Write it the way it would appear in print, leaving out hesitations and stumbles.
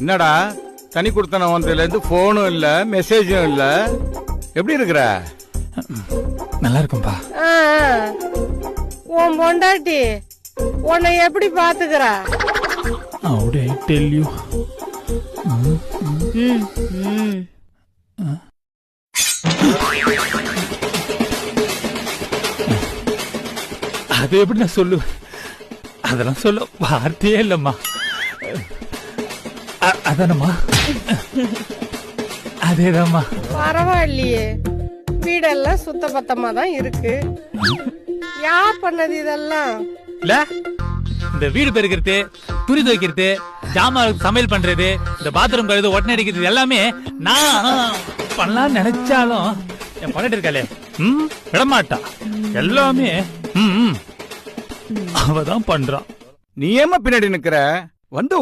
என்னடா தனி கொடுத்தன வந்ததுல இருந்து போனும் இல்ல மெசேஜும் இல்ல, எப்படி இருக்கிற? நல்லா இருக்கும்பா. உன் பொண்டாட்டி உன்னை எப்படி பாத்துக்கிறா? How do I tell you? அது எப்படி நான் சொல்லுவேன்? அதெல்லாம் சொல்ல வார்த்தையே இல்லம்மா. அதானம்மா, அதேதாம்மா. பரவாயில்லையே, வீடெல்லாம் சுத்த பத்தமா தான் இருக்கு. யார் பண்ணது இதெல்லாம்? இல்ல, இந்த வீடு பெருக்கிறது, துணி துவைக்கிறது, ஜாமான் சமையல் பண்றது, இந்த பாத்ரூம் கழுது ஒட்டனை அடிக்கிறது எல்லாமே நான் பண்ணலாம் நினைச்சாலும் என் பண்ணிட்டு இருக்காளே விடமாட்டா. எல்லாமே அவதான் பண்றான். நீ ஏமா பின்னாடி நிக்கிற? வந்து